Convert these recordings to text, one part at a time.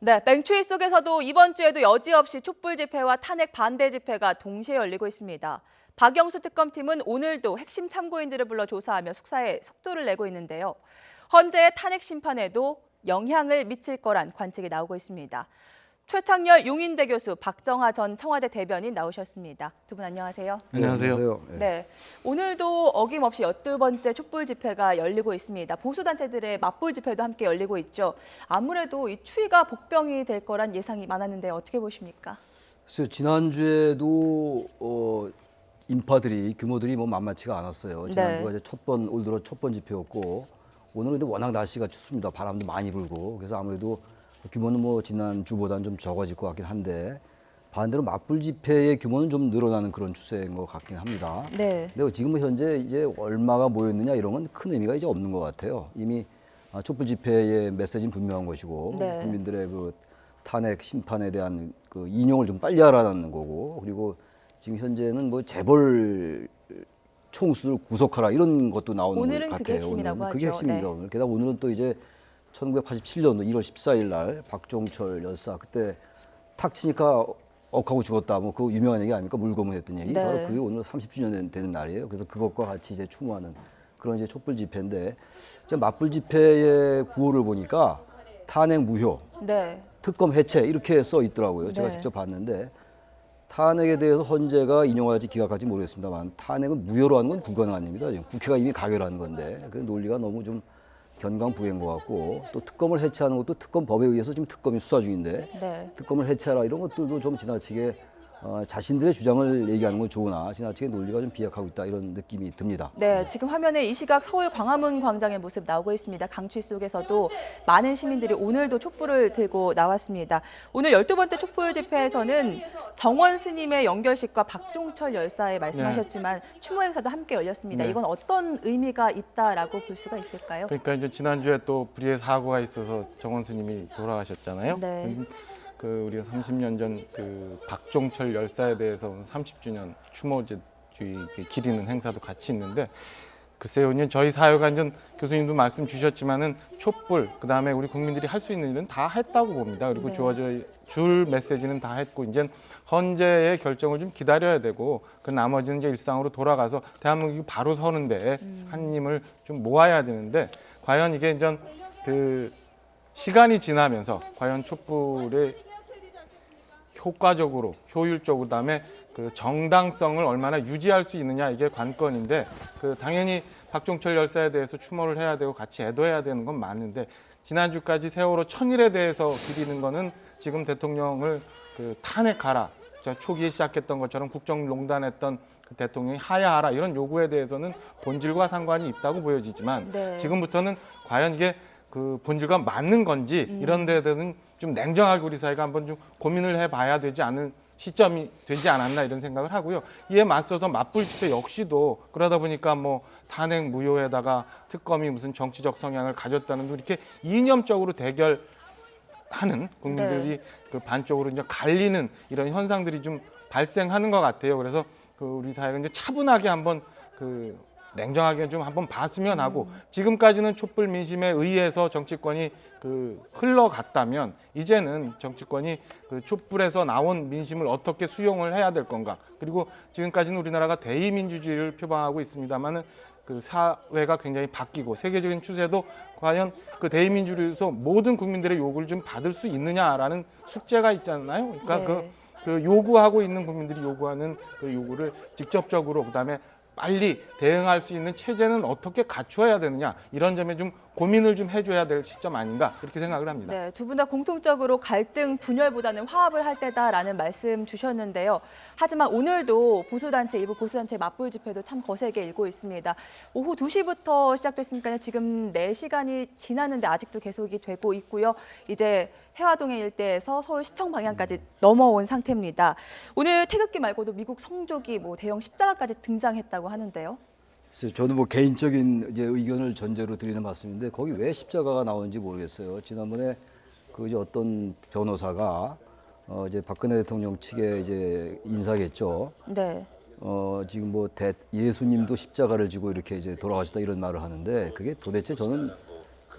네, 맹추위 속에서도 이번 주에도 여지없이 촛불 집회와 탄핵 반대 집회가 동시에 열리고 있습니다. 박영수 특검팀은 오늘도 핵심 참고인들을 불러 조사하며 수사에 속도를 내고 있는데요. 헌재의 탄핵 심판에도 영향을 미칠 거란 관측이 나오고 있습니다. 최창렬 용인대 교수, 박정하 전 청와대 대변인 나오셨습니다. 두 분 안녕하세요. 안녕하세요. 네, 오늘도 어김없이 12번째 촛불 집회가 열리고 있습니다. 보수단체들의 맞불 집회도 함께 열리고 있죠. 아무래도 이 추위가 복병이 될 거란 예상이 많았는데 어떻게 보십니까? 글쎄요, 지난주에도 인파들이 규모들이 뭐 만만치가 않았어요. 지난주가 이제 올 들어 첫 번 집회였고 오늘은 근데 워낙 날씨가 춥습니다. 바람도 많이 불고 그래서 아무래도 규모는 뭐 지난주보다는 좀 적어질 것 같긴 한데 반대로 맞불 집회의 규모는 좀 늘어나는 그런 추세인 것 같긴 합니다. 네. 근데 지금 현재 이제 얼마가 모였느냐 이런 건 큰 의미가 이제 없는 것 같아요. 이미 촛불 집회의 메시지는 분명한 것이고 네. 국민들의 그 탄핵 심판에 대한 그 인용을 좀 빨리 하라는 거고 그리고 지금 현재는 뭐 재벌 총수를 구속하라 이런 것도 나오는 것 오늘은 같아요. 그게 핵심이라고 오늘은. 그게 하죠. 핵심입니다. 네. 오늘. 게다가 오늘은 또 이제 1987년도 1월 14일 날 박종철 열사 그때 탁 치니까 억하고 죽었다. 뭐 그 유명한 얘기 아닙니까? 물고문했던 얘기. 네. 바로 그게 오늘 30주년 되는 날이에요. 그래서 그것과 같이 이제 추모하는 그런 이제 촛불 집회인데 이제 맞불 집회의 구호를 보니까 탄핵 무효, 네. 특검 해체 이렇게 써 있더라고요. 제가 네. 직접 봤는데 탄핵에 대해서 헌재가 인용할지 기각할지 모르겠습니다만 탄핵은 무효로 하는 건 불가능한 일입니다. 지금 국회가 이미 가결한 건데 그 논리가 너무 좀 견강부회인 것 같고 또 특검을 해체하는 것도 특검법에 의해서 지금 특검이 수사 중인데 네. 특검을 해체하라 이런 것들도 좀 지나치게 자신들의 주장을 얘기하는 건 좋으나 지나치게 논리가 좀 비약하고 있다 이런 느낌이 듭니다. 네, 지금 화면에 이 시각 서울 광화문 광장의 모습 나오고 있습니다. 강추위 속에서도 많은 시민들이 오늘도 촛불을 들고 나왔습니다. 오늘 12번째 촛불 집회에서는 정원 스님의 연결식과 박종철 열사의 말씀하셨지만 추모 행사도 함께 열렸습니다. 네. 이건 어떤 의미가 있다라고 볼 수가 있을까요? 그러니까 이제 지난주에 또 불의의 사고가 있어서 정원 스님이 돌아가셨잖아요. 네. 그 우리가 30년 전 그 박종철 열사에 대해서 30주년 추모제 기리는 행사도 같이 있는데 글쎄요, 이제 저희 사회관전 교수님도 말씀 주셨지만은 촛불 그다음에 우리 국민들이 할 수 있는 일은 다 했다고 봅니다. 그리고 네. 주어져 줄 메시지는 다 했고 이제 헌재의 결정을 좀 기다려야 되고 그 나머지는 이제 일상으로 돌아가서 대한민국이 바로 서는데 한 힘을 좀 모아야 되는데 과연 이게 이제 그 시간이 지나면서 과연 촛불의 효과적으로 효율적으로 그다음에 그 정당성을 얼마나 유지할 수 있느냐 이게 관건인데 그 당연히 박종철 열사에 대해서 추모를 해야 되고 같이 애도해야 되는 건 맞는데 지난주까지 세월호 1000일에 대해서 기리는 거는 지금 대통령을 그 탄핵하라 초기에 시작했던 것처럼 국정농단했던 그 대통령이 하야하라 이런 요구에 대해서는 본질과 상관이 있다고 보여지지만 네. 지금부터는 과연 이게 그 본질과 맞는 건지 이런 데에 대해서는 좀 냉정하게 우리 사회가 한번 좀 고민을 해봐야 되지 않을 시점이 되지 않았나 이런 생각을 하고요. 이에 맞서서 맞불 집회 역시도 그러다 보니까 뭐 탄핵 무효에다가 특검이 무슨 정치적 성향을 가졌다는 등 이렇게 이념적으로 대결하는 국민들이 그 반쪽으로 이제 갈리는 이런 현상들이 좀 발생하는 것 같아요. 그래서 그 우리 사회가 이제 차분하게 한번 그 냉정하게 좀 한번 봤으면 하고 지금까지는 촛불 민심에 의해서 정치권이 그 흘러갔다면 이제는 정치권이 그 촛불에서 나온 민심을 어떻게 수용을 해야 될 건가 그리고 지금까지는 우리나라가 대의민주주의를 표방하고 있습니다만은 그 사회가 굉장히 바뀌고 세계적인 추세도 과연 그 대의민주주의에서 모든 국민들의 요구를 좀 받을 수 있느냐라는 숙제가 있잖아요. 그러니까 네. 그 요구하고 있는 국민들이 요구하는 그 요구를 직접적으로 그다음에 빨리 대응할 수 있는 체제는 어떻게 갖추어야 되느냐 이런 점에 좀 고민을 좀 해줘야 될 시점 아닌가 그렇게 생각을 합니다. 네, 두 분 다 공통적으로 갈등 분열보다는 화합을 할 때다라는 말씀 주셨는데요. 하지만 오늘도 일부 보수단체 맞불 집회도 참 거세게 일고 있습니다. 오후 2시부터 시작됐으니까 지금 4시간이 지났는데 아직도 계속이 되고 있고요. 이제 해화동의 일대에서 서울시청 방향까지 넘어온 상태입니다. 오늘 태극기 말고도 미국 성조기 대형 십자가까지 등장했다고 하는데요. 그래서 저는 뭐 개인적인 이제 의견을 전제로 드리는 말씀인데 거기 왜 십자가가 나오는지 모르겠어요. 지난번에 그 이제 어떤 변호사가 이제 박근혜 대통령 측에 이제 인사겠죠. 네. 지금 뭐 예수님도 십자가를 지고 이렇게 이제 돌아가셨다 이런 말을 하는데 그게 도대체 저는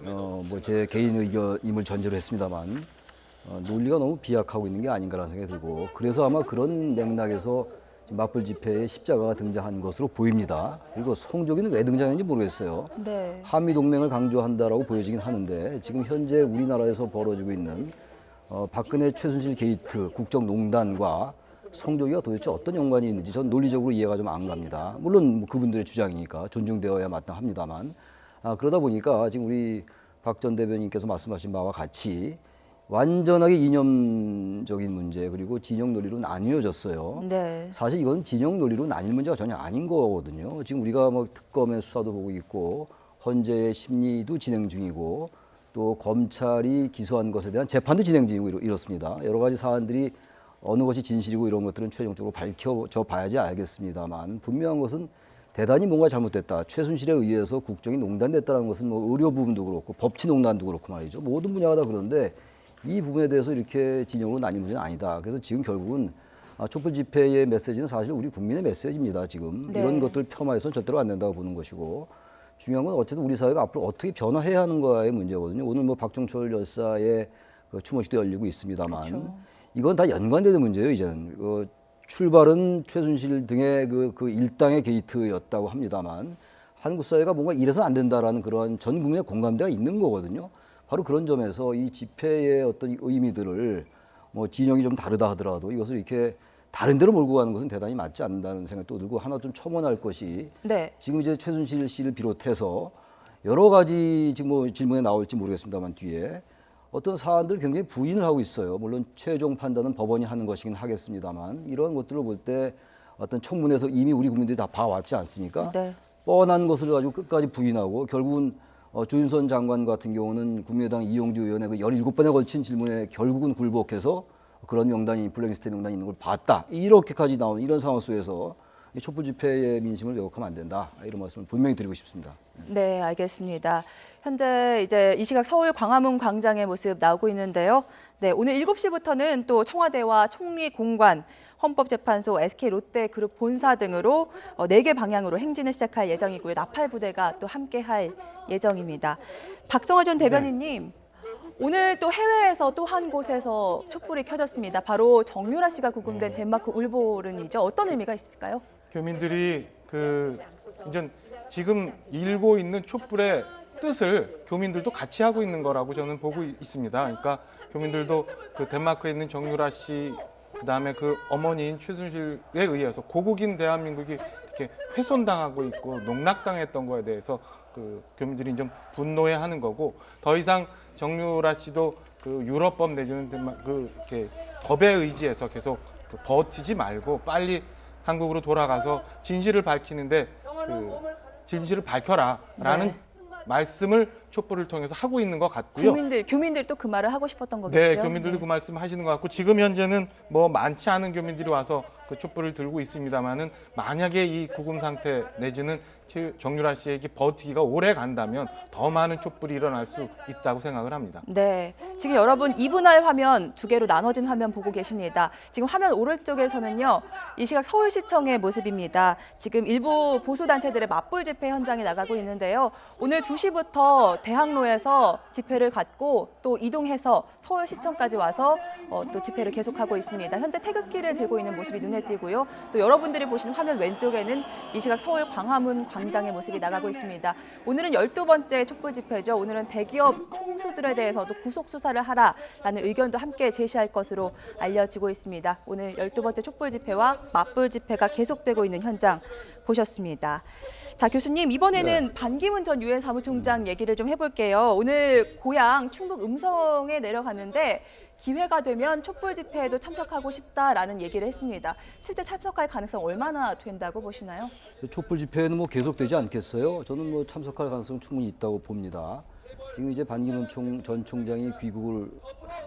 뭐 제 개인 의견임을 전제로 했습니다만 논리가 너무 비약하고 있는 게 아닌가라는 생각이 들고 그래서 아마 그런 맥락에서 맞불 집회에 십자가가 등장한 것으로 보입니다. 그리고 성조기는 왜 등장했는지 모르겠어요. 네. 한미동맹을 강조한다라고 보여지긴 하는데 지금 현재 우리나라에서 벌어지고 있는 박근혜 최순실 게이트 국정농단과 성조기가 도대체 어떤 연관이 있는지 전 논리적으로 이해가 좀 안 갑니다. 물론 뭐 그분들의 주장이니까 존중되어야 마땅합니다만 그러다 보니까 지금 우리 박 전 대변인께서 말씀하신 바와 같이 완전하게 이념적인 문제 그리고 진영 논리로 나뉘어졌어요. 네. 사실 이건 진영 논리로 나뉠 문제가 전혀 아닌 거거든요. 지금 우리가 뭐 특검의 수사도 보고 있고 헌재의 심리도 진행 중이고 또 검찰이 기소한 것에 대한 재판도 진행 중이고 이렇습니다. 여러 가지 사안들이 어느 것이 진실이고 이런 것들은 최종적으로 밝혀져 봐야지 알겠습니다만 분명한 것은 대단히 뭔가 잘못됐다. 최순실에 의해서 국정이 농단됐다는 것은 뭐 의료 부분도 그렇고 법치 농단도 그렇고 말이죠. 모든 분야가 다 그런데 이 부분에 대해서 이렇게 진영으로 나뉜 문제는 아니다. 그래서 지금 결국은 촛불 집회의 메시지는 사실 우리 국민의 메시지입니다. 지금 네. 이런 것들 폄하해서는 절대로 안 된다고 보는 것이고 중요한 건 어쨌든 우리 사회가 앞으로 어떻게 변화해야 하는가의 문제거든요. 오늘 뭐 박종철 열사의 그 추모식도 열리고 있습니다만 그렇죠. 이건 다 연관되는 문제예요. 이제는 출발은 최순실 등의 그 일당의 게이트였다고 합니다만 한국 사회가 뭔가 이래서 안 된다라는 그러한 전 국민의 공감대가 있는 거거든요. 바로 그런 점에서 이 집회의 어떤 의미들을 뭐 진영이 좀 다르다 하더라도 이것을 이렇게 다른 데로 몰고 가는 것은 대단히 맞지 않는다는 생각도 들고 하나 좀 첨언할 것이 네. 지금 이제 최순실 씨를 비롯해서 여러 가지 지금 뭐 질문에 나올지 모르겠습니다만 뒤에 어떤 사안들 굉장히 부인을 하고 있어요. 물론 최종 판단은 법원이 하는 것이긴 하겠습니다만 이런 것들을 볼 때 어떤 청문회에서 이미 우리 국민들이 다 봐왔지 않습니까? 네. 뻔한 것을 가지고 끝까지 부인하고 결국은 조윤선 장관 같은 경우는 국민의당 이용주 의원의 그 17번에 걸친 질문에 결국은 굴복해서 그런 명단이 블랙리스트 명단이 있는 걸 봤다. 이렇게까지 나오는 이런 상황 속에서 이 촛불 집회의 민심을 왜곡하면 안 된다. 이런 말씀을 분명히 드리고 싶습니다. 네, 알겠습니다. 현재 이제 이 시각 서울 광화문 광장의 모습 나오고 있는데요. 네, 오늘 7시부터는 또 청와대와 총리공관, 헌법재판소, SK 롯데그룹 본사 등으로 4개 방향으로 행진을 시작할 예정이고요. 나팔 부대가 또 함께할 예정입니다. 박성화 전 대변인님, 오늘 또 해외에서 또 한 곳에서 촛불이 켜졌습니다. 바로 정유라 씨가 구금된 덴마크 울보른이죠. 어떤 의미가 있을까요? 교민들이 이제 지금 일고 있는 촛불의 뜻을 교민들도 같이 하고 있는 거라고 저는 보고 있습니다. 그러니까 교민들도 그 덴마크에 있는 정유라 씨, 그다음에 그 어머니인 최순실에 의해서 고국인 대한민국이 이렇게 훼손당하고 있고 농락당했던 거에 대해서 그 교민들이 좀 분노해하는 거고 더 이상 정유라 씨도 그 유럽법 내지는 이렇게 법에 의지해서 계속 버티지 말고 빨리 한국으로 돌아가서 진실을 밝히는데 진실을 밝혀라라는 네. 말씀을 촛불을 통해서 하고 있는 것 같고요. 교민들 또 그 말을 하고 싶었던 거겠죠. 네, 교민들도 그 말씀 하시는 것 같고 지금 현재는 뭐 많지 않은 교민들이 와서 그 촛불을 들고 있습니다만은 만약에 이 구금 상태 내지는 정유라 씨에게 버티기가 오래 간다면 더 많은 촛불이 일어날 수 있다고 생각을 합니다. 네, 지금 여러분 2분할 화면 2개로 나눠진 화면 보고 계십니다. 지금 화면 오른쪽에서는요, 이 시각 서울시청의 모습입니다. 지금 일부 보수단체들의 맞불 집회 현장에 나가고 있는데요. 오늘 2시부터 대학로에서 집회를 갖고 또 이동해서 서울시청까지 와서 또 집회를 계속하고 있습니다. 현재 태극기를 들고 있는 모습이 눈에 띄고요. 또 여러분들이 보시는 화면 왼쪽에는 이 시각 서울 광화문 광장의 모습이 나가고 있습니다. 오늘은 12번째 촛불 집회죠. 오늘은 대기업 총수들에 대해서도 구속 수사를 하라라는 의견도 함께 제시할 것으로 알려지고 있습니다. 오늘 12번째 촛불 집회와 맞불 집회가 계속되고 있는 현장 보셨습니다. 자, 교수님, 이번에는 반기문 전 유엔 사무총장 얘기를 좀 해볼게요. 오늘 고향 충북 음성에 내려갔는데 기회가 되면 촛불 집회에도 참석하고 싶다라는 얘기를 했습니다. 실제 참석할 가능성 얼마나 된다고 보시나요? 촛불 집회는 뭐 계속되지 않겠어요? 저는 뭐 참석할 가능성 충분히 있다고 봅니다. 지금 이제 반기문 전 총장이 귀국을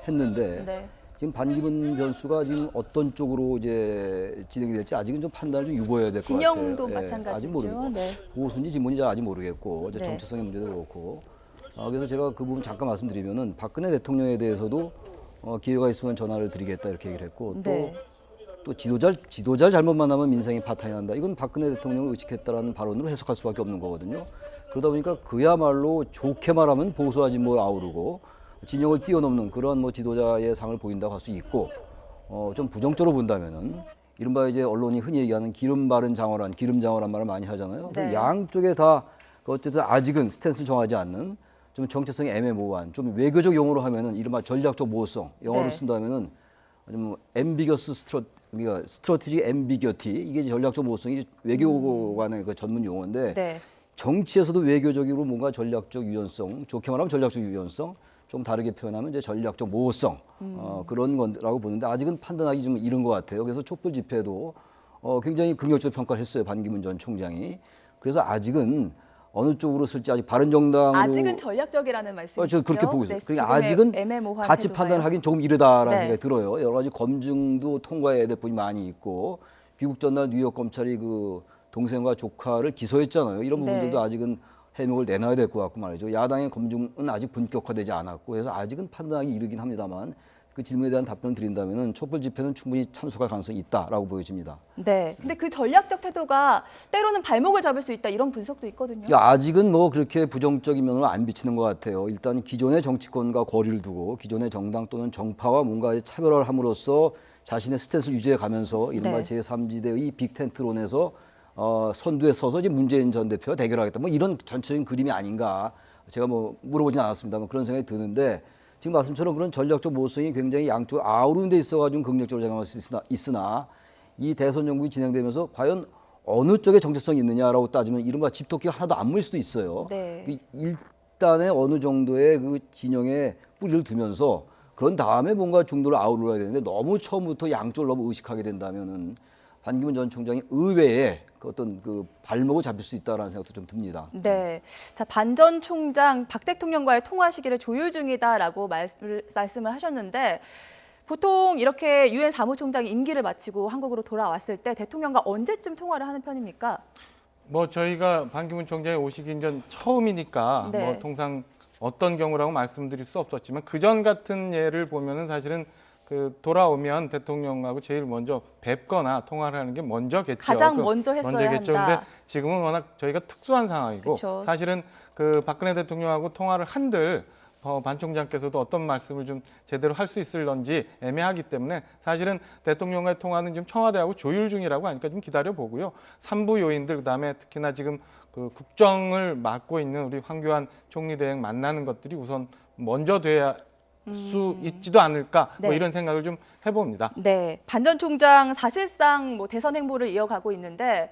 했는데 네. 지금 반기문 변수가 지금 어떤 쪽으로 이제 진행이 될지 아직은 좀 판단을 좀 유보해야 될 것 같아요. 진영도 마찬가지죠. 아직 모르겠고 네. 보수인지 진보인지 아직 모르겠고 이제 네. 정체성의 문제도 그렇고 그래서 제가 그 부분 잠깐 말씀드리면은 박근혜 대통령에 대해서도 기회가 있으면 전화를 드리겠다 이렇게 얘기를 했고 네. 또 지도자 잘못만 하면 민생이 파탄이 난다. 이건 박근혜 대통령을 의식했다라는 발언으로 해석할 수밖에 없는 거거든요. 그러다 보니까 그야말로 좋게 말하면 보수하지 뭐 아우르고 진영을 뛰어넘는 그런 뭐 지도자의 상을 보인다고 할 수 있고 좀 부정적으로 본다면은 이른바 이제 언론이 흔히 얘기하는 기름 바른 장어란 기름 장어란 말을 많이 하잖아요. 네. 그 양쪽에 다 어쨌든 아직은 스탠스를 정하지 않는 좀 정체성이 애매모호한 좀 외교적 용어로 하면은 이른바 전략적 모호성 영어로 네. 쓴다면은 좀 앰비겨스 스트러티지 앰비겨티 이게 전략적 모호성이 외교관의 그 전문 용어인데 네. 정치에서도 외교적으로 뭔가 전략적 유연성 좋게 말하면 전략적 유연성 좀 다르게 표현하면 이제 전략적 모호성 그런 거라고 보는데 아직은 판단하기 좀 이른 것 같아요. 그래서 촛불 집회도 굉장히 긍정적 평가를 했어요. 반기문 전 총장이. 그래서 아직은 어느 쪽으로 쓸지 아직 바른정당으로 아직은 전략적이라는 말씀이시죠? 저 그렇게 보고 있어요. 네, 그러니까 지금의 아직은 애매모호한 같이 태도가요? 판단하기는 조금 이르다라는 네. 생각이 들어요. 여러 가지 검증도 통과해야 될 부분이 많이 있고 귀국 전날 뉴욕 검찰이 그 동생과 조카를 기소했잖아요. 이런 부분들도 네. 아직은 해명을 내놔야 될 것 같고 말이죠. 야당의 검증은 아직 본격화되지 않았고 그래서 아직은 판단하기 이르긴 합니다만 그 질문에 대한 답변을 드린다면은 촛불 집회는 충분히 참석할 가능성이 있다라고 보여집니다. 네. 근데 그 전략적 태도가 때로는 발목을 잡을 수 있다 이런 분석도 있거든요. 그러니까 아직은 뭐 그렇게 부정적인 면으로 안 비치는 것 같아요. 일단 기존의 정치권과 거리를 두고 기존의 정당 또는 정파와 뭔가 차별화를 함으로써 자신의 스탠스를 유지해 가면서 이른바 네. 제3지대의 빅텐트론에서 선두에 서서 지금 문재인 전 대표와 대결하겠다. 뭐 이런 전체적인 그림이 아닌가. 제가 뭐 물어보진 않았습니다만 그런 생각이 드는데 지금 말씀처럼 그런 전략적 모호성이 굉장히 양쪽 아우르는 데 있어가지고 긍정적으로 작용할 수 있으나 이 대선 정국이 진행되면서 과연 어느 쪽에 정체성이 있느냐라고 따지면 이른바 집토끼가 하나도 안 모일 수도 있어요. 네. 일단의 어느 정도의 그 진영에 뿌리를 두면서 그런 다음에 뭔가 중도를 아우러야 되는데 너무 처음부터 양쪽을 너무 의식하게 된다면은 반기문 전 총장이 의외에 그 어떤 그 발목을 잡힐 수 있다라는 생각도 좀 듭니다. 네. 자, 반 전 총장 박 대통령과의 통화 시기를 조율 중이다라고 말씀을 하셨는데 보통 이렇게 유엔 사무총장이 임기를 마치고 한국으로 돌아왔을 때 대통령과 언제쯤 통화를 하는 편입니까? 뭐 저희가 반기문 총장이 오시기 전 처음이니까 네. 뭐 통상 어떤 경우라고 말씀드릴 수 없었지만 그전 같은 예를 보면은 사실은 그 돌아오면 대통령하고 제일 먼저 뵙거나 통화를 하는 게 먼저겠죠. 가장 먼저 했어야 먼저겠죠. 한다. 근데 지금은 워낙 저희가 특수한 상황이고 그쵸. 사실은 그 박근혜 대통령하고 통화를 한들 반 총장께서도 어떤 말씀을 좀 제대로 할 수 있을런지 애매하기 때문에 사실은 대통령과의 통화는 지금 청와대하고 조율 중이라고 하니까 좀 기다려 보고요. 삼부 요인들 그다음에 특히나 지금 그 국정을 맡고 있는 우리 황교안 총리 대행 만나는 것들이 우선 먼저 돼야 수 있지도 않을까 뭐 네. 이런 생각을 좀 해봅니다. 네. 반 전 총장 사실상 뭐 대선 행보를 이어가고 있는데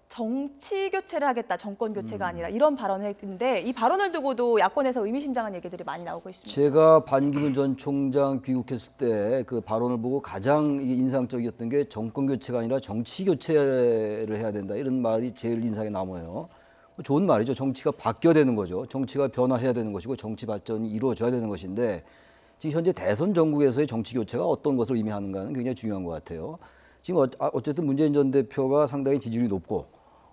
정치 교체를 하겠다, 정권 교체가 아니라 이런 발언을 했는데 이 발언을 두고도 야권에서 의미심장한 얘기들이 많이 나오고 있습니다. 제가 반기문 전 총장 귀국했을 때 그 발언을 보고 가장 인상적이었던 게 정권 교체가 아니라 정치 교체를 해야 된다 이런 말이 제일 인상에 남아요. 좋은 말이죠. 정치가 바뀌어야 되는 거죠. 정치가 변화해야 되는 것이고 정치 발전이 이루어져야 되는 것인데 지금 현재 대선 전국에서의 정치 교체가 어떤 것을 의미하는가는 굉장히 중요한 것 같아요. 지금 어쨌든 문재인 전 대표가 상당히 지지율이 높고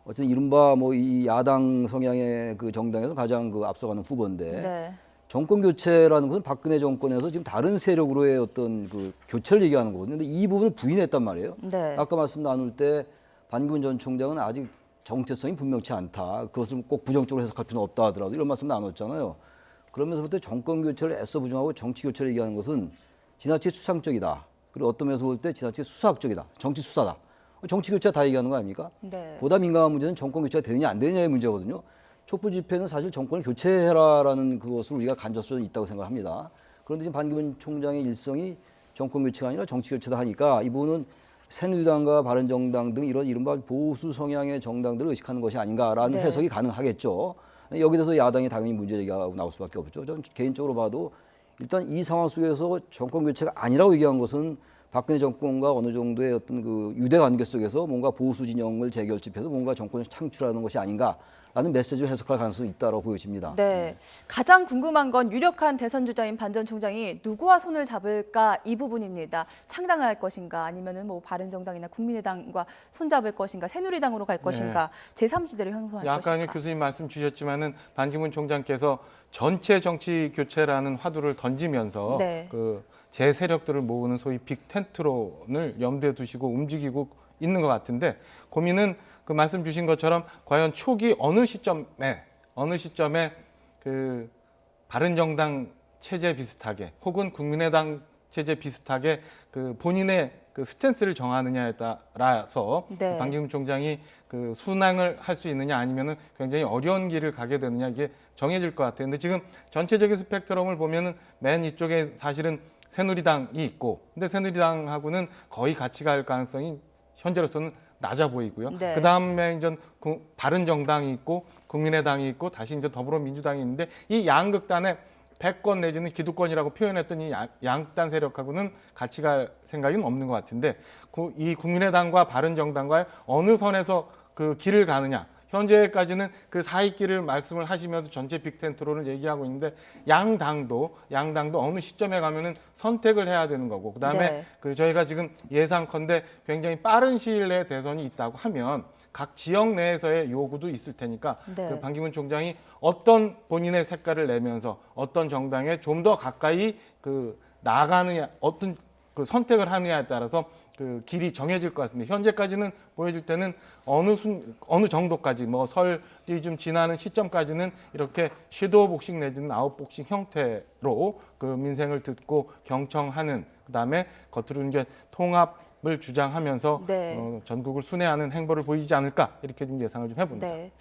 어쨌든 이른바 뭐 이 야당 성향의 그 정당에서 가장 그 앞서가는 후보인데 네. 정권 교체라는 것은 박근혜 정권에서 지금 다른 세력으로의 어떤 그 교체를 얘기하는 거거든요. 근데 이 부분을 부인했단 말이에요. 네. 아까 말씀 나눌 때 반기문 전 총장은 아직 정체성이 분명치 않다. 그것을 꼭 부정적으로 해석할 필요는 없다 하더라도 이런 말씀 나눴잖아요. 그러면서부터 정권 교체를 애써 부정하고 정치 교체를 얘기하는 것은 지나치게 추상적이다. 그리고 어떤 면에서 볼 때 지나치게 수사학적이다. 정치 수사다. 정치 교체 다 얘기하는 거 아닙니까? 네. 보다 민감한 문제는 정권 교체가 되느냐 안 되느냐의 문제거든요. 촛불 집회는 사실 정권을 교체해라라는 그것을 우리가 간접 수준이 있다고 생각합니다. 그런데 지금 반기문 총장의 일성이 정권 교체가 아니라 정치 교체다 하니까 이 부분은 새누리당과 바른정당 등 이런 이른바 보수 성향의 정당들을 의식하는 것이 아닌가라는 네. 해석이 가능하겠죠. 여기에 대해서 야당이 당연히 문제 제기하고 나올 수밖에 없죠. 저는 개인적으로 봐도 일단 이 상황 속에서 정권 교체가 아니라고 얘기한 것은 박근혜 정권과 어느 정도의 어떤 그 유대 관계 속에서 뭔가 보수 진영을 재결집해서 뭔가 정권을 창출하는 것이 아닌가라는 메시지를 해석할 가능성이 있다고 보여집니다. 네. 가장 궁금한 건 유력한 대선 주자인 반 전 총장이 누구와 손을 잡을까 이 부분입니다. 창당할 것인가 아니면은 뭐 바른정당이나 국민의당과 손잡을 것인가 새누리당으로 갈 것인가 제3지대를 형성할 아까 것인가. 교수님 말씀 주셨지만은 반기문 총장께서 전체 정치 교체라는 화두를 던지면서 네. 그 제 세력들을 모으는 소위 빅텐트론을 염두에 두시고 움직이고 있는 것 같은데 고민은 그 말씀 주신 것처럼 과연 초기 어느 시점에 그 바른정당 체제 비슷하게 혹은 국민의당 체제 비슷하게 그 본인의 그 스탠스를 정하느냐에 따라서 네. 반기문 총장이 그 순항을 할 수 있느냐 아니면은 굉장히 어려운 길을 가게 되느냐 이게 정해질 것 같아요. 근데 지금 전체적인 스펙트럼을 보면은 맨 이쪽에 사실은 새누리당이 있고, 근데 새누리당하고는 거의 같이 갈 가능성이 현재로서는 낮아 보이고요. 네. 그 다음에 이제 바른정당이 있고 국민의당이 있고 다시 이제 더불어민주당이 있는데 이 양극단에 패권 내지는 기득권이라고 표현했던 이 양극단 세력하고는 같이 갈 생각은 없는 것 같은데 이 국민의당과 바른정당과의 어느 선에서 그 길을 가느냐. 현재까지는 그 사이길을 말씀을 하시면서 전체 빅텐트로를 얘기하고 있는데 양당도 어느 시점에 가면은 선택을 해야 되는 거고 그다음에 네. 그 저희가 지금 예상컨대 굉장히 빠른 시일 내에 대선이 있다고 하면 각 지역 내에서의 요구도 있을 테니까 네. 그 반기문 총장이 어떤 본인의 색깔을 내면서 어떤 정당에 좀 더 가까이 그 나아가느냐 어떤 그 선택을 하느냐에 따라서 그 길이 정해질 것 같습니다. 현재까지는 보여줄 때는 어느 정도까지 뭐 설이 좀 지나는 시점까지는 이렇게 섀도우 복싱 내지는 아웃 복싱 형태로 그 민생을 듣고 경청하는 그다음에 겉으로 이제 통합을 주장하면서 네. 전국을 순회하는 행보를 보이지 않을까 이렇게 좀 예상을 좀 해봅니다. 네.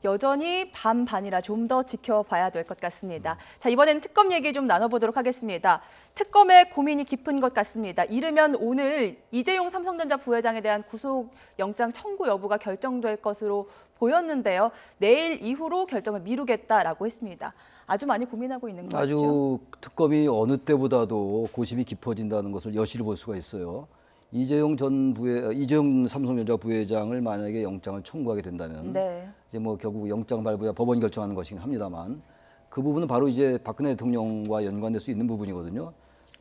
여전히 반반이라 좀 더 지켜봐야 될 것 같습니다. 자, 이번에는 특검 얘기 좀 나눠보도록 하겠습니다. 특검의 고민이 깊은 것 같습니다. 이르면 오늘 이재용 삼성전자 부회장에 대한 구속영장 청구 여부가 결정될 것으로 보였는데요. 내일 이후로 결정을 미루겠다라고 했습니다. 아주 많이 고민하고 있는 것 같죠. 아주 특검이 어느 때보다도 고심이 깊어진다는 것을 여실히 볼 수가 있어요. 이재용 삼성전자 부회장을 만약에 영장을 청구하게 된다면 네. 이제 뭐 결국 영장 발부야 법원이 결정하는 것이긴 합니다만 그 부분은 바로 이제 박근혜 대통령과 연관될 수 있는 부분이거든요.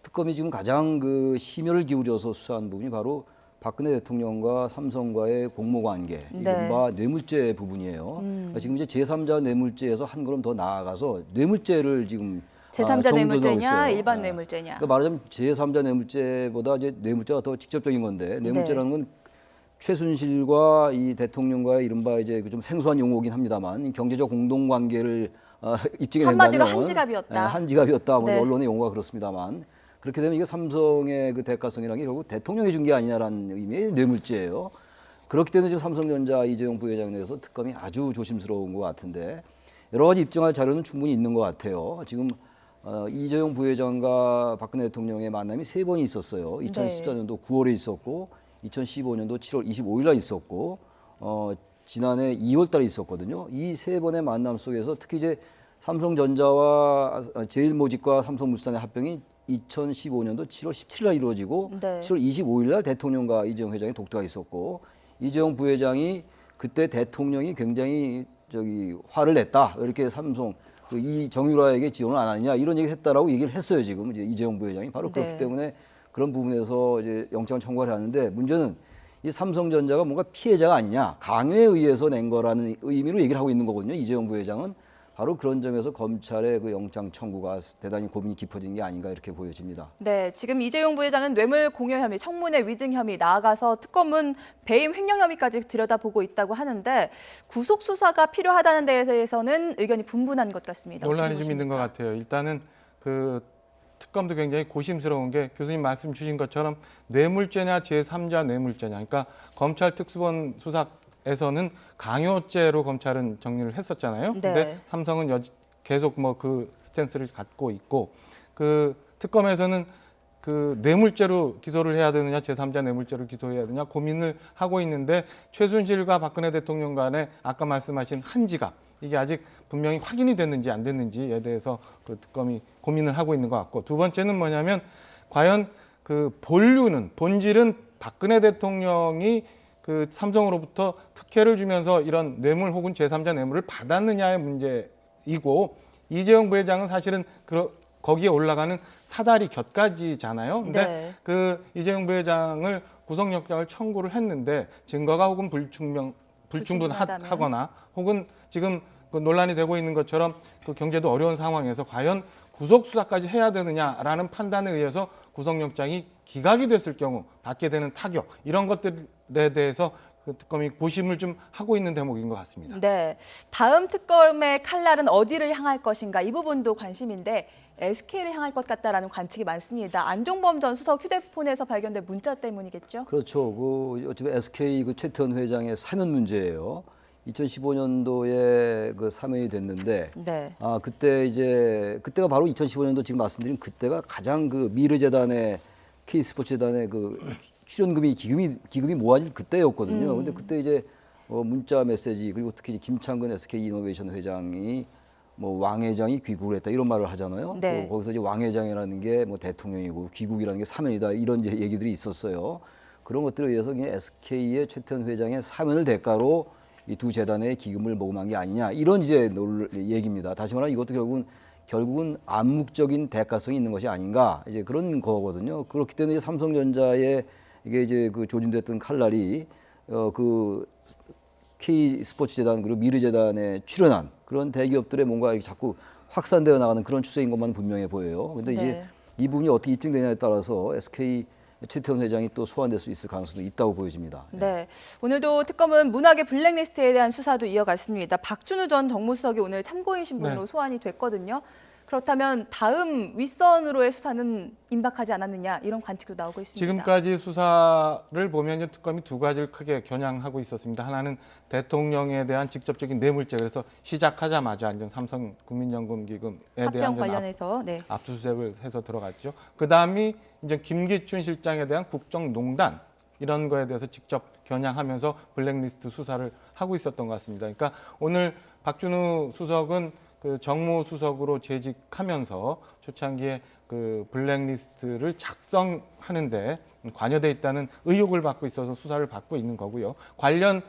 특검이 지금 가장 그 심혈을 기울여서 수사한 부분이 바로 박근혜 대통령과 삼성과의 공모관계, 네. 이른바 뇌물죄 부분이에요. 그러니까 지금 이제 제3자 뇌물죄에서 한 걸음 더 나아가서 뇌물죄를 지금 제3자 정정하고 뇌물죄냐, 있어요. 일반 네. 뇌물죄냐. 그러니까 말하자면 제3자 뇌물죄보다 이제 뇌물죄가 더 직접적인 건데 뇌물죄라는 건 최순실과 이 대통령과의 이른바 이제 좀 생소한 용어긴 합니다만 경제적 공동관계를 입증해 낸다면 한마디로 한지갑이었다. 한지갑이었다. 뭐 네. 언론의 용어가 그렇습니다만 그렇게 되면 이게 삼성의 그 대가성이라는 게 결국 대통령이 준 게 아니냐라는 의미의 뇌물죄예요. 그렇기 때문에 지금 삼성전자 이재용 부회장에 대해서 특검이 아주 조심스러운 것 같은데 여러 가지 입증할 자료는 충분히 있는 것 같아요. 지금 이재용 부회장과 박근혜 대통령의 만남이 3번이 있었어요. 2014년도 9월에 있었고 2015년도 7월 25일 날 있었고 지난해 2월 달에 있었거든요. 이 3번의 만남 속에서 특히 이제 삼성전자와 제일모직과 삼성물산의 합병이 2015년도 7월 17일 날 이루어지고 네. 7월 25일 날 대통령과 이재용 회장의 독대가 있었고 이재용 부회장이 그때 대통령이 굉장히 화를 냈다. 이렇게 삼성 이 정유라에게 지원을 안 하느냐 이런 얘기를 했다라고 얘기를 했어요. 지금 이제 이재용 부회장이 바로 그렇기 네. 때문에 그런 부분에서 이제 영장 청구를 하는데 문제는 이 삼성전자가 뭔가 피해자가 아니냐 강요에 의해서 낸 거라는 의미로 얘기를 하고 있는 거거든요. 이재용 부회장은 바로 그런 점에서 검찰의 그 영장 청구가 대단히 고민이 깊어진 게 아닌가 이렇게 보여집니다. 네, 지금 이재용 부회장은 뇌물 공여 혐의, 청문회 위증 혐의 나아가서 특검은 배임 횡령 혐의까지 들여다보고 있다고 하는데 구속 수사가 필요하다는 데에 대해서는 의견이 분분한 것 같습니다. 논란이 어떻게 좀 있는 것 보십니까? 같아요. 일단은 그 특검도 굉장히 고심스러운 게 교수님 말씀 주신 것처럼 뇌물죄냐 제3자 뇌물죄냐. 그러니까 검찰 특수본 수사에서는 강요죄로 검찰은 정리를 했었잖아요. 네. 근데 삼성은 계속 뭐 그 스탠스를 갖고 있고 그 특검에서는 그 뇌물죄로 기소를 해야 되느냐 제3자 뇌물죄로 기소해야 되느냐 고민을 하고 있는데 최순실과 박근혜 대통령 간에 아까 말씀하신 한지갑 이게 아직 분명히 확인이 됐는지 안 됐는지에 대해서 그 특검이 고민을 하고 있는 것 같고 두 번째는 뭐냐면 과연 그 본질은 박근혜 대통령이 그 삼성으로부터 특혜를 주면서 이런 뇌물 혹은 제3자 뇌물을 받았느냐의 문제이고 이재용 부회장은 사실은 거기에 올라가는 사다리 곁가지잖아요. 근데 네. 그 이재용 부회장을 구속영장을 청구를 했는데 증거가 혹은 불충분하거나 혹은 지금 그 논란이 되고 있는 것처럼 그 경제도 어려운 상황에서 과연 구속 수사까지 해야 되느냐라는 판단에 의해서 구속영장이 기각이 됐을 경우 받게 되는 타격 이런 것들에 대해서 그 특검이 고심을 좀 하고 있는 대목인 것 같습니다. 네, 다음 특검의 칼날은 어디를 향할 것인가 이 부분도 관심인데 SK를 향할 것 같다라는 관측이 많습니다. 안종범 전 수석 휴대폰에서 발견된 문자 때문이겠죠? 그렇죠. 어차피 SK 최태원 회장의 사면 문제예요. 2015년도에 사면이 됐는데, 네. 그때가 바로 2015년도 지금 말씀드린 그때가 가장 미르재단의 K스포츠재단의 출연금이 기금이 모아질 그때였거든요. 근데 그때 이제 문자 메시지 그리고 특히 이제 김창근 SK 이노베이션 회장이 왕 회장이 귀국을 했다 이런 말을 하잖아요. 네. 거기서 이제 왕 회장이라는 게 대통령이고 귀국이라는 게 사면이다 이런 이제 얘기들이 있었어요. 그런 것들에 의해서 그냥 SK의 최태원 회장의 사면을 대가로 이 두 재단의 기금을 모금한 게 아니냐 이런 이제 얘기입니다. 다시 말하면 이것도 결국은 암묵적인 대가성이 있는 것이 아닌가 이제 그런 거거든요. 그렇기 때문에 이제 삼성전자에 이게 이제 조준됐던 칼날이 K 스포츠재단 그리고 미르재단에 출연한 그런 대기업들의 뭔가 자꾸 확산되어 나가는 그런 추세인 것만 분명해 보여요. 근데 이제 네. 이 부분이 어떻게 입증되냐에 따라서 SK 최태원 회장이 또 소환될 수 있을 가능성도 있다고 보여집니다. 네. 오늘도 특검은 문학의 블랙리스트에 대한 수사도 이어갔습니다. 박준우 전 정무수석이 오늘 참고인 신분으로 네. 소환이 됐거든요. 그렇다면 다음 윗선으로의 수사는 임박하지 않았느냐 이런 관측도 나오고 있습니다. 지금까지 수사를 보면 이제 특검이 두 가지를 크게 겨냥하고 있었습니다. 하나는 대통령에 대한 직접적인 뇌물죄, 그래서 시작하자마자 이제 삼성국민연금기금에 합병 대한 관련해서 네. 압수수색을 해서 들어갔죠. 그다음이 이제 김기춘 실장에 대한 국정농단 이런 거에 대해서 직접 겨냥하면서 블랙리스트 수사를 하고 있었던 것 같습니다. 그러니까 오늘 박준우 수석은 정무수석으로 재직하면서 초창기에 블랙리스트를 작성하는데 관여돼 있다는 의혹을 받고 있어서 수사를 받고 있는 거고요. 관련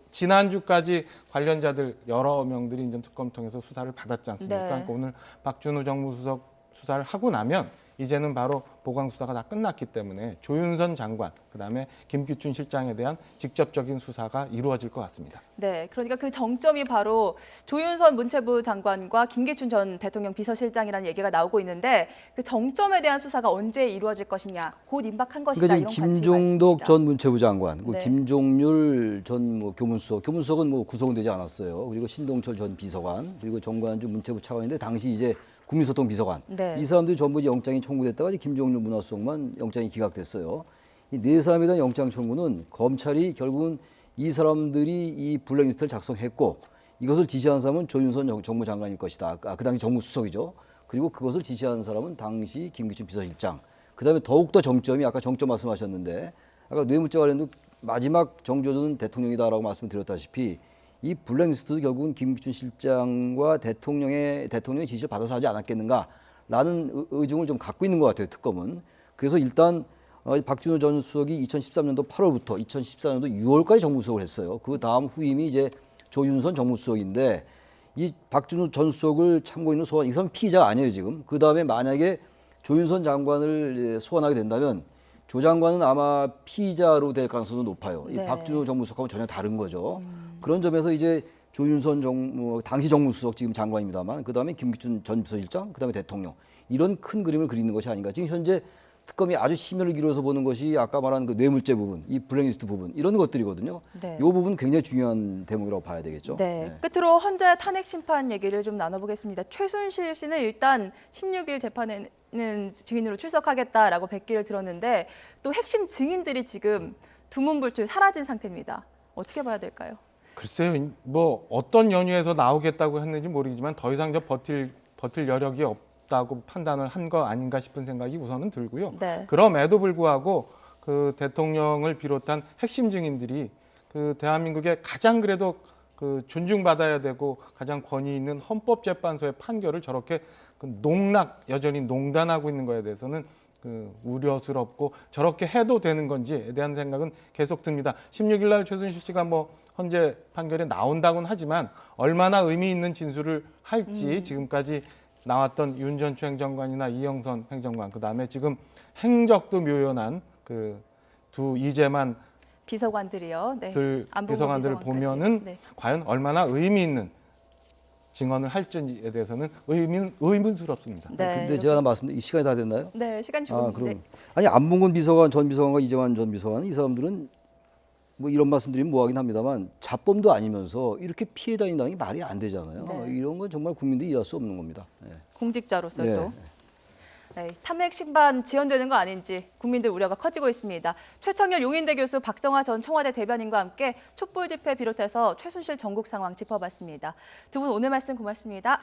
지난주까지 관련자들 여러 명들이 이제 특검 통해서 수사를 받았지 않습니까? 네. 그러니까 오늘 박준우 정무수석 수사를 하고 나면 이제는 바로 보강 수사가 다 끝났기 때문에 조윤선 장관, 그다음에 김기춘 실장에 대한 직접적인 수사가 이루어질 것 같습니다. 네, 그러니까 그 정점이 바로 조윤선 문체부 장관과 김기춘 전 대통령 비서실장이라는 얘기가 나오고 있는데 그 정점에 대한 수사가 언제 이루어질 것이냐, 곧 임박한 것이다 그러니까 이런 지금 관측이 김종덕 많습니다. 전 문체부 장관, 네. 김종률 전 교문수석은 구속되지 않았어요. 그리고 신동철 전 비서관, 그리고 정관주 문체부 차관인데 당시 이제 국민소통 비서관. 네. 이 사람들이 전부 영장이 청구됐다가 김종률 문화수석만 영장이 기각됐어요. 이 네 사람에 대한 영장 청구는 검찰이 결국은 이 사람들이 이 블랙리스트를 작성했고 이것을 지시한 사람은 조윤선 정무장관일 것이다. 그 당시 정무수석이죠. 그리고 그것을 지시한 사람은 당시 김기춘 비서실장. 그다음에 더욱더 정점이 아까 정점 말씀하셨는데 아까 뇌물죄 관련도 마지막 정조는 대통령이다라고 말씀드렸다시피 이 블랙리스트도 결국은 김기춘 실장과 대통령의 지시를 받아서 하지 않았겠는가라는 의중을 좀 갖고 있는 것 같아요, 특검은. 그래서 일단 박준호 전 수석이 2013년도 8월부터 2014년도 6월까지 정무수석을 했어요. 그 다음 후임이 이제 조윤선 정무수석인데 이 박준호 전 수석을 참고인으로 소환, 이 사람 피의자가 아니에요, 지금. 그 다음에 만약에 조윤선 장관을 소환하게 된다면 조 장관은 아마 피의자로 될 가능성도 높아요. 이 네. 박준호 정무수석하고 전혀 다른 거죠. 그런 점에서 이제 조윤선 당시 정무수석 지금 장관입니다만 그다음에 김기춘 전 비서실장 그다음에 대통령 이런 큰 그림을 그리는 것이 아닌가. 지금 현재 특검이 아주 심혈을 기울여서 보는 것이 아까 말한 그 뇌물죄 부분, 이 블랙리스트 부분 이런 것들이거든요. 네. 이 부분 굉장히 중요한 대목이라고 봐야 되겠죠. 네. 끝으로 헌재 탄핵 심판 얘기를 좀 나눠보겠습니다. 최순실 씨는 일단 16일 재판에는 증인으로 출석하겠다라고 백기를 들었는데 또 핵심 증인들이 지금 두문불출 사라진 상태입니다. 어떻게 봐야 될까요? 글쎄요, 뭐 어떤 연유에서 나오겠다고 했는지 모르겠지만 더 이상 버틸 여력이 없다고 판단을 한 거 아닌가 싶은 생각이 우선은 들고요. 네. 그럼에도 불구하고 대통령을 비롯한 핵심 증인들이 대한민국의 가장 그래도 존중받아야 되고 가장 권위 있는 헌법재판소의 판결을 저렇게 여전히 농단하고 있는 거에 대해서는 우려스럽고 저렇게 해도 되는 건지에 대한 생각은 계속 듭니다. 16일 날 최순실 씨가 헌재 판결에 나온다고는 하지만 얼마나 의미 있는 진술을 할지 지금까지 나왔던 윤 전추 행정관이나 이영선 행정관, 그다음에 지금 행적도 묘연한 두 이재만 비서관들이요. 네. 안봉근 비서관들을 비서관까지. 보면은 네. 과연 얼마나 의미 있는 증언을 할지에 대해서는 의문스럽습니다. 네. 근데 제가 하나 말씀드린 이 시간이 다 됐나요? 네, 시간 아, 주고 그럼 네. 아니 안봉근 전 비서관과 이재만 전 비서관 이 사람들은 뭐 이런 말씀드리면 뭐하긴 합니다만 자범도 아니면서 이렇게 피해 다닌다는 게 말이 안 되잖아요. 네. 이런 건 정말 국민들이 이해할 수 없는 겁니다. 예. 공직자로서도. 예. 네, 탐핵 심판 지연되는 거 아닌지 국민들 우려가 커지고 있습니다. 최청열 용인대 교수, 박정화 전 청와대 대변인과 함께 촛불 집회 비롯해서 최순실 전국 상황 짚어봤습니다. 두 분 오늘 말씀 고맙습니다.